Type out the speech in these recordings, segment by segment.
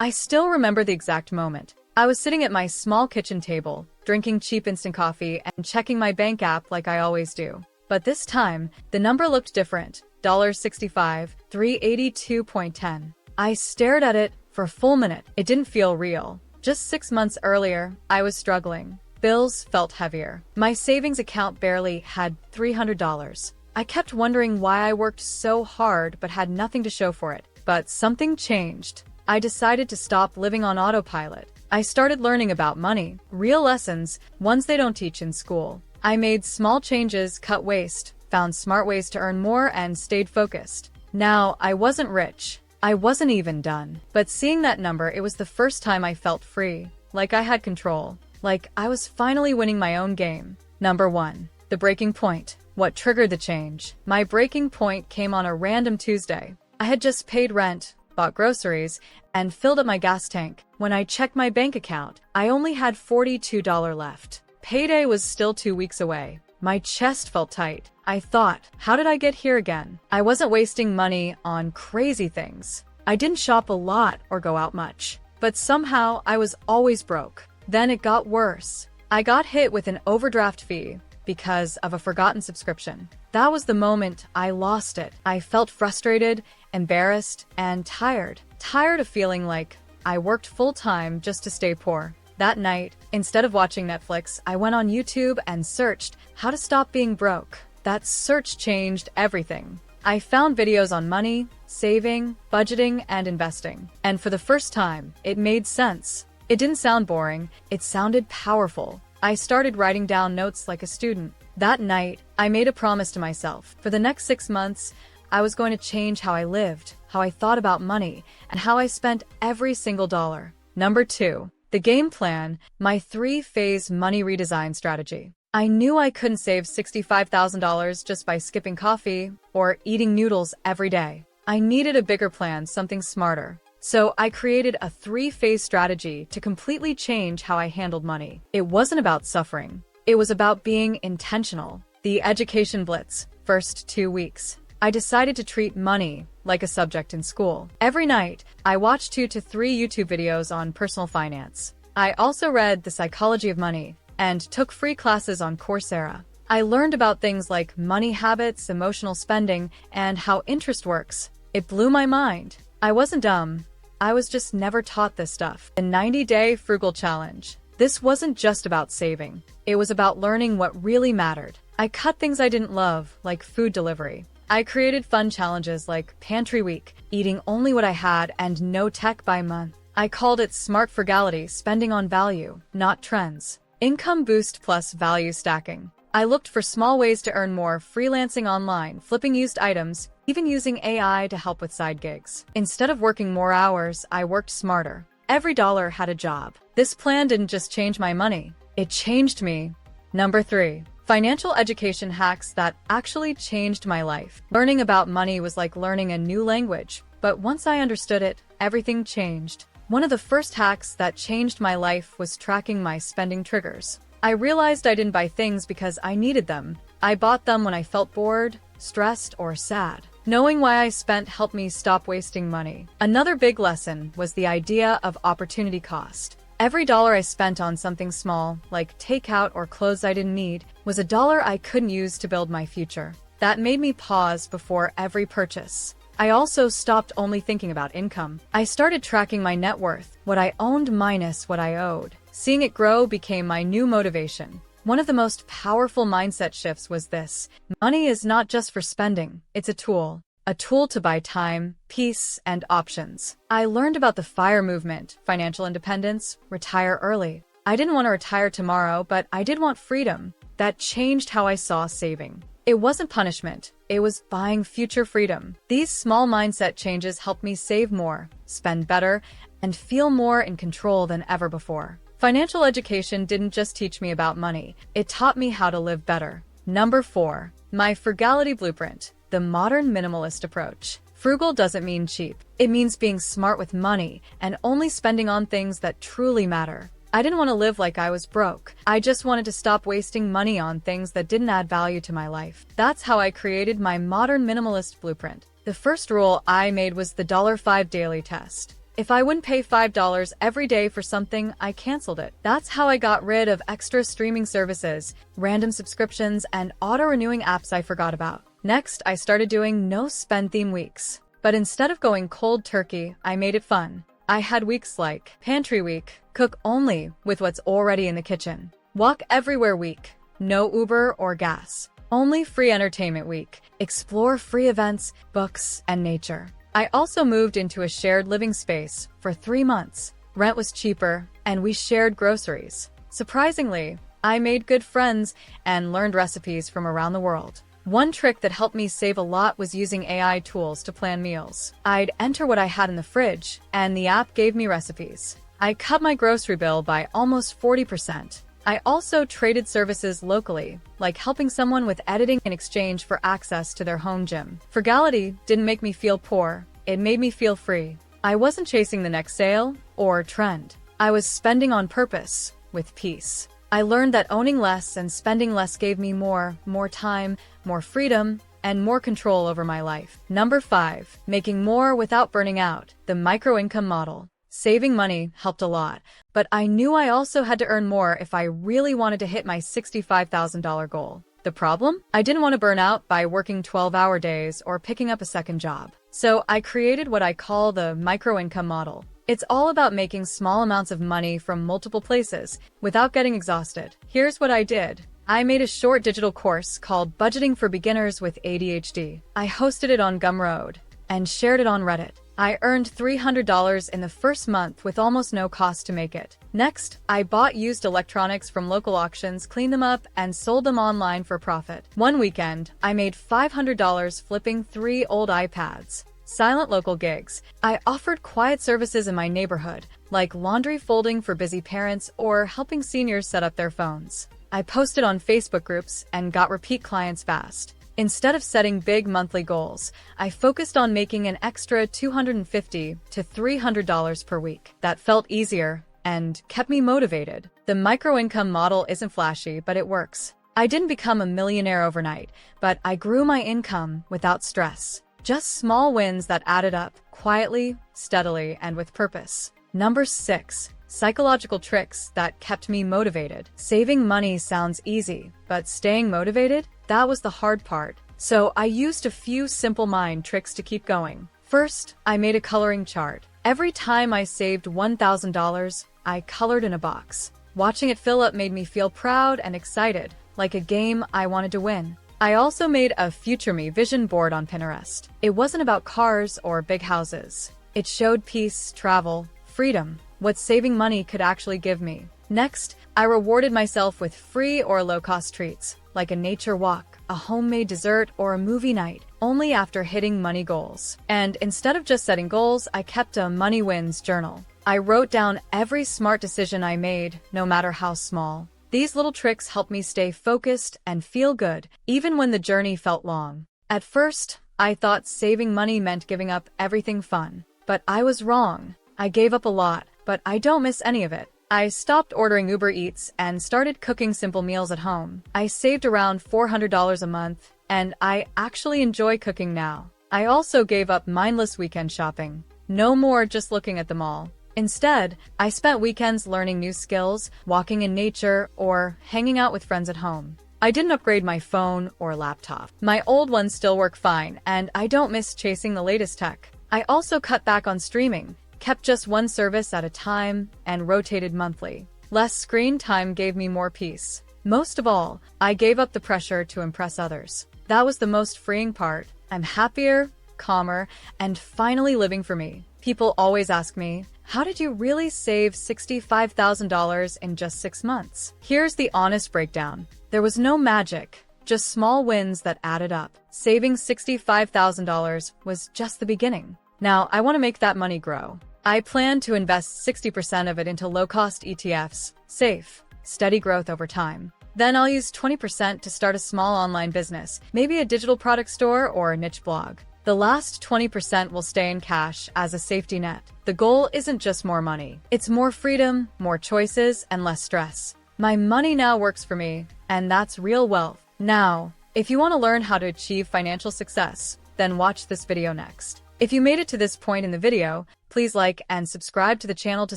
I still remember the exact moment. I was sitting at my small kitchen table, drinking cheap instant coffee and checking my bank app like I always do. But this time, the number looked different. $65, 382.10. I stared at it for a full minute. It didn't feel real. Just 6 months earlier, I was struggling. Bills felt heavier. My savings account barely had $300. I kept wondering why I worked so hard but had nothing to show for it. But something changed. I decided to stop living on autopilot. I started learning about money, real lessons, ones they don't teach in school. I made small changes, cut waste, found smart ways to earn more, and stayed focused. Now, I wasn't rich. I wasn't even done. But seeing that number, it was the first time I felt free. Like I had control. Like I was finally winning my own game. Number 1. The breaking point. What triggered the change? My breaking point came on a random Tuesday. I had just paid rent, bought groceries, and filled up my gas tank. When I checked my bank account, I only had $42 left. Payday was still 2 weeks away. My chest felt tight. I thought, how did I get here again? I wasn't wasting money on crazy things. I didn't shop a lot or go out much. But somehow, I was always broke. Then it got worse. I got hit with an overdraft fee because of a forgotten subscription. That was the moment I lost it. I felt frustrated, embarrassed, and tired. Tired of feeling like I worked full-time just to stay poor. That night, instead of watching Netflix, I went on YouTube and searched how to stop being broke. That search changed everything. I found videos on money, saving, budgeting, and investing. And for the first time, it made sense. It didn't sound boring, it sounded powerful. I started writing down notes like a student. That night, I made a promise to myself. For the next 6 months, I was going to change how I lived, how I thought about money, and how I spent every single dollar. Number 2. The game plan, my 3-phase money redesign strategy. I knew I couldn't save $65,000 just by skipping coffee or eating noodles every day. I needed a bigger plan, something smarter. So I created a 3-phase strategy to completely change how I handled money. It wasn't about suffering. It was about being intentional. The education blitz, first 2 weeks. I decided to treat money like a subject in school. Every night, I watched 2 to 3 YouTube videos on personal finance. I also read The Psychology of Money and took free classes on Coursera. I learned about things like money habits, emotional spending, and how interest works. It blew my mind. I wasn't dumb. I was just never taught this stuff. The 90-day frugal challenge. This wasn't just about saving. It was about learning what really mattered. I cut things I didn't love, like food delivery. I created fun challenges like Pantry Week, eating only what I had and no tech by month. I called it Smart Frugality, spending on value, not trends. Income boost plus value stacking. I looked for small ways to earn more, freelancing online, flipping used items, even using AI to help with side gigs. Instead of working more hours, I worked smarter. Every dollar had a job. This plan didn't just change my money, it changed me. Number 3. Financial education hacks that actually changed my life. Learning about money was like learning a new language, but once I understood it, everything changed. One of the first hacks that changed my life was tracking my spending triggers. I realized I didn't buy things because I needed them. I bought them when I felt bored, stressed, or sad. Knowing why I spent helped me stop wasting money. Another big lesson was the idea of opportunity cost. Every dollar I spent on something small, like takeout or clothes I didn't need, was a dollar I couldn't use to build my future. That made me pause before every purchase. I also stopped only thinking about income. I started tracking my net worth, what I owned minus what I owed. Seeing it grow became my new motivation. One of the most powerful mindset shifts was this: money is not just for spending, it's a tool. A tool to buy time, peace, and options. I learned about the FIRE movement, financial independence, retire early. I didn't want to retire tomorrow, but I did want freedom. That changed how I saw saving. It wasn't punishment, it was buying future freedom. These small mindset changes helped me save more, spend better, and feel more in control than ever before. Financial education didn't just teach me about money, it taught me how to live better. Number 4. My Frugality Blueprint. The modern minimalist approach. Frugal doesn't mean cheap. It means being smart with money and only spending on things that truly matter. I didn't want to live like I was broke. I just wanted to stop wasting money on things that didn't add value to my life. That's how I created my modern minimalist blueprint. The first rule I made was the $5 daily test. If I wouldn't pay $5 every day for something, I canceled it. That's how I got rid of extra streaming services, random subscriptions, and auto-renewing apps I forgot about. Next, I started doing no-spend theme weeks. But instead of going cold turkey, I made it fun. I had weeks like Pantry Week, cook only with what's already in the kitchen. Walk Everywhere Week, no Uber or gas. Only Free Entertainment Week, explore free events, books, and nature. I also moved into a shared living space for 3 months. Rent was cheaper, and we shared groceries. Surprisingly, I made good friends and learned recipes from around the world. One trick that helped me save a lot was using AI tools to plan meals. I'd enter what I had in the fridge, and the app gave me recipes. I cut my grocery bill by almost 40%. I also traded services locally, like helping someone with editing in exchange for access to their home gym. Frugality didn't make me feel poor, it made me feel free. I wasn't chasing the next sale or trend. I was spending on purpose, with peace. I learned that owning less and spending less gave me more time, more freedom, and more control over my life. Number 5, making more without burning out, the micro-income model. Saving money helped a lot, but I knew I also had to earn more if I really wanted to hit my $65,000 goal. The problem? I didn't want to burn out by working 12-hour days or picking up a second job. So I created what I call the micro-income model. It's all about making small amounts of money from multiple places without getting exhausted. Here's what I did. I made a short digital course called Budgeting for Beginners with ADHD. I hosted it on Gumroad and shared it on Reddit. I earned $300 in the first month with almost no cost to make it. Next, I bought used electronics from local auctions, cleaned them up, and sold them online for profit. One weekend, I made $500 flipping 3 old iPads. Silent local gigs. I offered quiet services in my neighborhood, like laundry folding for busy parents or helping seniors set up their phones. I posted on Facebook groups and got repeat clients fast. Instead of setting big monthly goals, I focused on making an extra $250 to $300 per week. That felt easier and kept me motivated. The micro-income model isn't flashy, but it works. I didn't become a millionaire overnight, but I grew my income without stress. Just small wins that added up, quietly, steadily, and with purpose. Number 6. Psychological tricks that kept me motivated. Saving money sounds easy, but staying motivated? That was the hard part. So I used a few simple mind tricks to keep going. First, I made a coloring chart. Every time I saved $1,000, I colored in a box. Watching it fill up made me feel proud and excited, like a game I wanted to win. I also made a future me vision board on Pinterest. It wasn't about cars or big houses. It showed peace, travel, freedom, what saving money could actually give me. Next, I rewarded myself with free or low-cost treats, like a nature walk, a homemade dessert, or a movie night, only after hitting money goals. And instead of just setting goals, I kept a money wins journal. I wrote down every smart decision I made, no matter how small. These little tricks helped me stay focused and feel good, even when the journey felt long. At first, I thought saving money meant giving up everything fun. But I was wrong. I gave up a lot, but I don't miss any of it. I stopped ordering Uber Eats and started cooking simple meals at home. I saved around $400 a month, and I actually enjoy cooking now. I also gave up mindless weekend shopping. No more just looking at the mall. Instead, I spent weekends learning new skills, walking in nature, or hanging out with friends at home. I didn't upgrade my phone or laptop. My old ones still work fine, and I don't miss chasing the latest tech. I also cut back on streaming, kept just one service at a time, and rotated monthly. Less screen time gave me more peace. Most of all, I gave up the pressure to impress others. That was the most freeing part. I'm happier, calmer, and finally living for me. People always ask me, how did you really save $65,000 in just 6 months? Here's the honest breakdown. There was no magic, just small wins that added up. Saving $65,000 was just the beginning. Now, I want to make that money grow. I plan to invest 60% of it into low-cost ETFs, safe, steady growth over time. Then I'll use 20% to start a small online business, maybe a digital product store or a niche blog. The last 20% will stay in cash as a safety net. The goal isn't just more money. It's more freedom, more choices, and less stress. My money now works for me, and that's real wealth. Now, if you want to learn how to achieve financial success, then watch this video next. If you made it to this point in the video, please like and subscribe to the channel to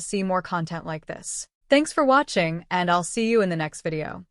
see more content like this. Thanks for watching, and I'll see you in the next video.